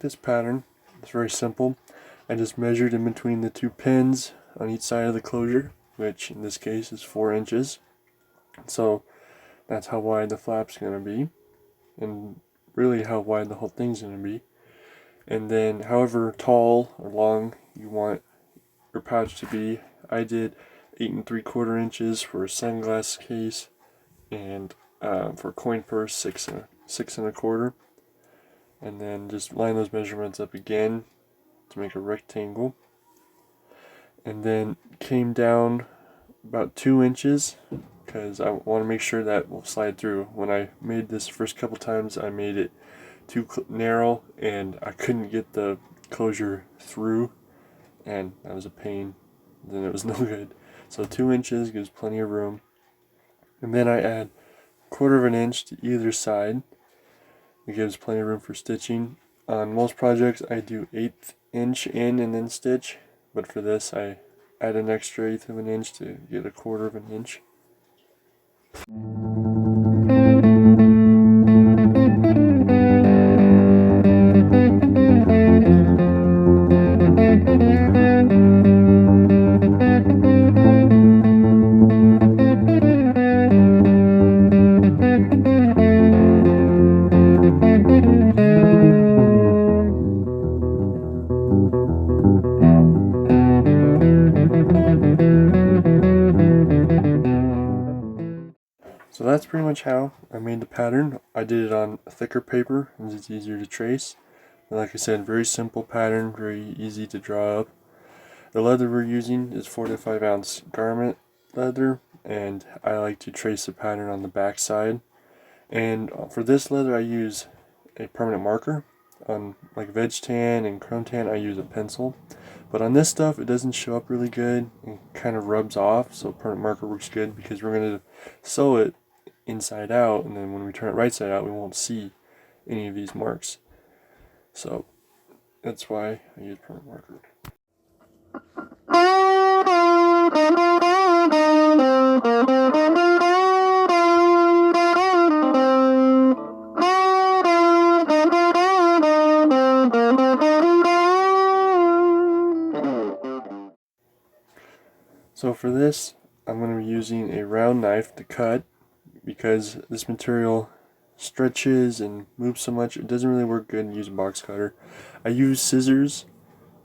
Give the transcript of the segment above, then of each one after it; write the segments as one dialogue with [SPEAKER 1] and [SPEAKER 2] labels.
[SPEAKER 1] this pattern. It's very simple. I just measured in between the two pins on each side of the closure, which in this case is 4 inches. So that's how wide the flap's going to be, and really how wide the whole thing's going to be. And then however tall or long you want your pouch to be, I did 8 3/4 inches for a sunglass case, and for a coin purse 6 1/4. And then just line those measurements up again to make a rectangle, and then came down about 2 inches because I want to make sure that will slide through. When I made this first couple times, I made it too narrow and I couldn't get the closure through, and that was a pain. Then it was no good. So 2 inches gives plenty of room, and then I add 1/4 inch to either side. It gives plenty of room for stitching. On most projects I do 1/8 inch in and then stitch, but for this I add an extra 1/8 inch to get 1/4 inch. So that's pretty much how I made the pattern. I did it on thicker paper because it's easier to trace. And like I said, very simple pattern, very easy to draw up. The leather we're using is 4 to 5 ounce garment leather, and I like to trace the pattern on the back side. And for this leather I use a permanent marker. On like veg tan and chrome tan I use a pencil. But on this stuff it doesn't show up really good and kind of rubs off, so permanent marker works good because we're going to sew it inside out, and then when we turn it right side out we won't see any of these marks. So that's why I use permanent marker. So for this I'm going to be using a round knife to cut, because this material stretches and moves so much it doesn't really work good to use a box cutter. I used scissors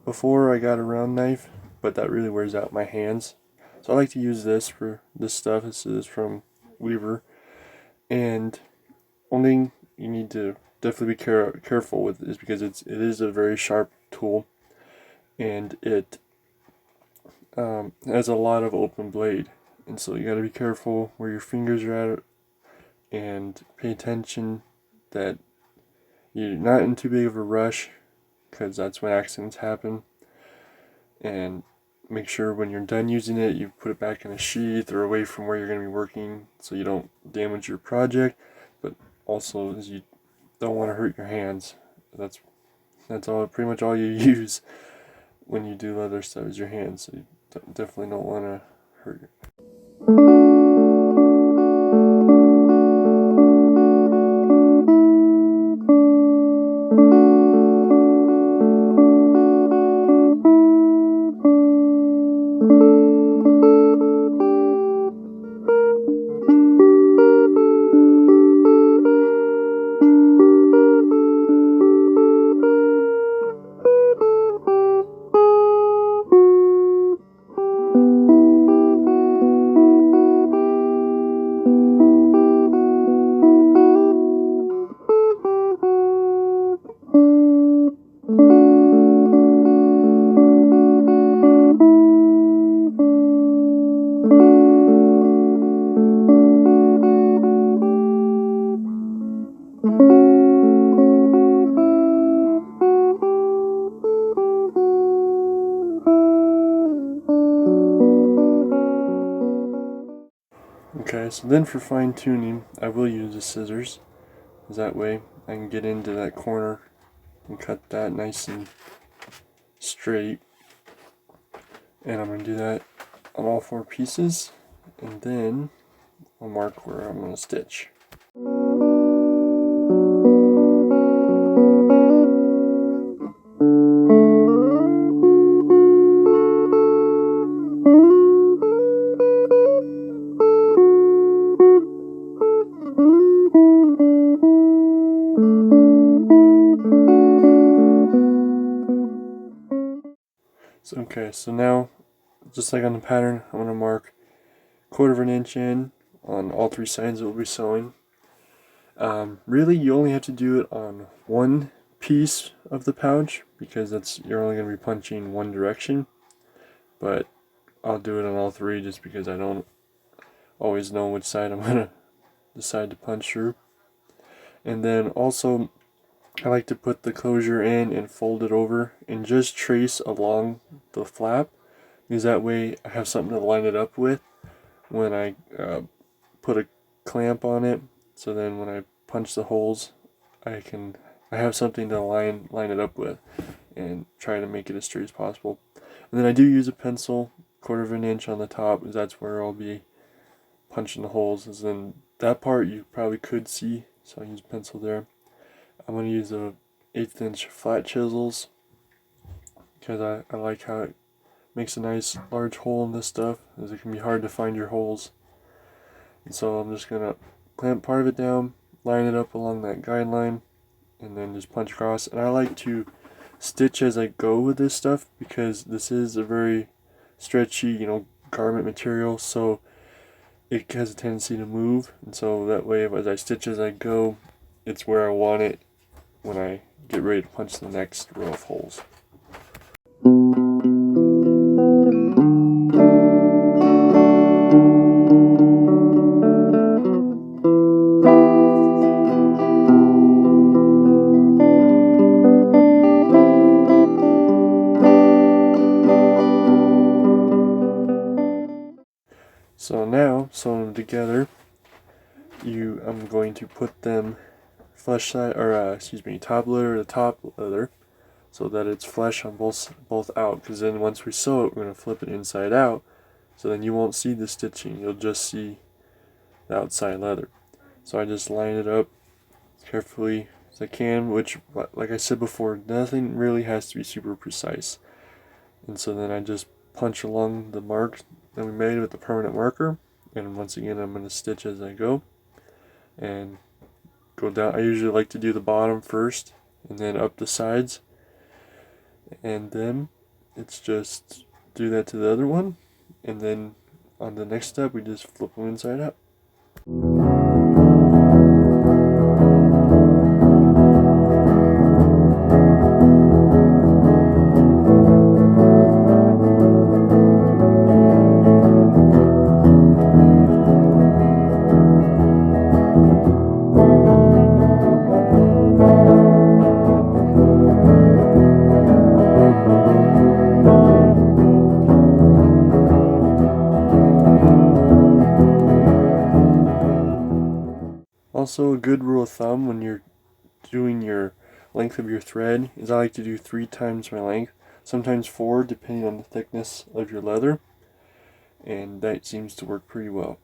[SPEAKER 1] before I got a round knife, but that really wears out my hands. So I like to use this for this stuff. This is from Weaver, and one thing you need to definitely be careful with is because it is a very sharp tool, and it has a lot of open blade, and so you got to be careful where your fingers are at, and pay attention that you're not in too big of a rush, because that's when accidents happen. And make sure when you're done using it you put it back in a sheath or away from where you're going to be working, so you don't damage your project, but also you don't want to hurt your hands. That's all, pretty much all you use when you do leather stuff is your hands, so you definitely don't want to hurt your Okay, so then for fine tuning, I will use the scissors, because that way I can get into that corner and cut that nice and straight. And I'm going to do that on all 4 pieces, and then I'll mark where I'm going to stitch. So now, just like on the pattern, I'm going to mark 1/4 inch in on all 3 sides that we'll be sewing. Really, you only have to do it on one piece of the pouch because you're only going to be punching one direction. But I'll do it on all 3 just because I don't always know which side I'm going to decide to punch through. And then also, I like to put the closure in and fold it over and just trace along the flap, because that way I have something to line it up with when I put a clamp on it. So then when I punch the holes, I have something to line it up with and try to make it as straight as possible. And then I do use a pencil, 1/4 inch on the top, because that's where I'll be punching the holes. And then that part you probably could see, so I use pencil there. I'm going to use a 1/8 inch flat chisels because I like how it makes a nice large hole in this stuff, as it can be hard to find your holes. And so I'm just going to clamp part of it down, line it up along that guideline, and then just punch across. And I like to stitch as I go with this stuff because this is a very stretchy, garment material, so it has a tendency to move. And so that way, as I stitch as I go, it's where I want it when I get ready to punch the next row of holes. So now, sewing them together, I'm going to put them top leather to top leather, so that it's flush on both out. Because then once we sew it, we're going to flip it inside out, so then you won't see the stitching. You'll just see the outside leather. So I just line it up as carefully as I can, which, like I said before, nothing really has to be super precise. And so then I just punch along the mark that we made with the permanent marker, and once again I'm going to stitch as I go and go down. I usually like to do the bottom first and then up the sides, and then it's just do that to the other one, and then on the next step we just flip them inside out. Also, a good rule of thumb when you're doing your length of your thread is I like to do 3 times my length, sometimes 4 depending on the thickness of your leather, and that seems to work pretty well.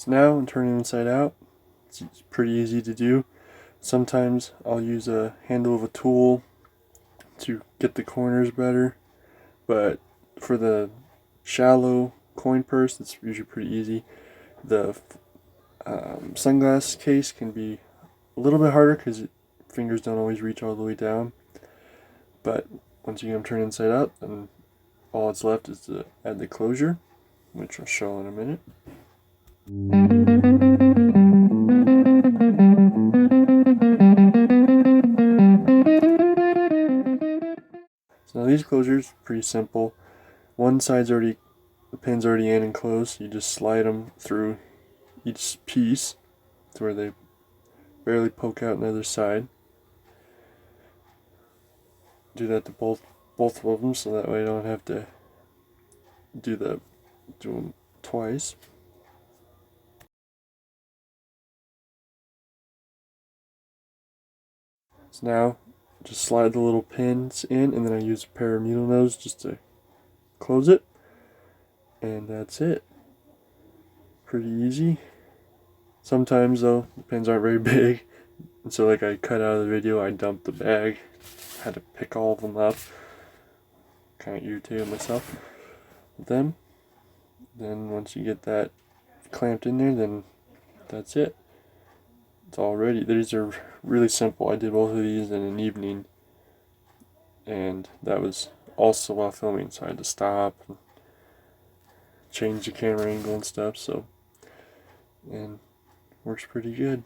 [SPEAKER 1] So now I'm turning inside out. It's pretty easy to do. Sometimes I'll use a handle of a tool to get the corners better, but for the shallow coin purse, it's usually pretty easy. The sunglass case can be a little bit harder because fingers don't always reach all the way down, but once you get them turned inside out, then all that's left is to add the closure, which I'll show in a minute. So now these closures are pretty simple. One side's the pin's already in and closed. You just slide them through each piece to where they barely poke out on the other side. Do that to both of them, so that way I don't have to do them twice. So now just slide the little pins in, and then I use a pair of needle nose just to close it, and that's it. Pretty easy. Sometimes though, the pins aren't very big, and so like I cut out of the video, I dumped the bag, had to pick all of them up. Kind of irritated myself with them. Then once you get that clamped in there, then that's it. It's all ready. These are really simple. I did both of these in an evening, and that was also while filming, so I had to stop and change the camera angle and stuff. So, and works pretty good.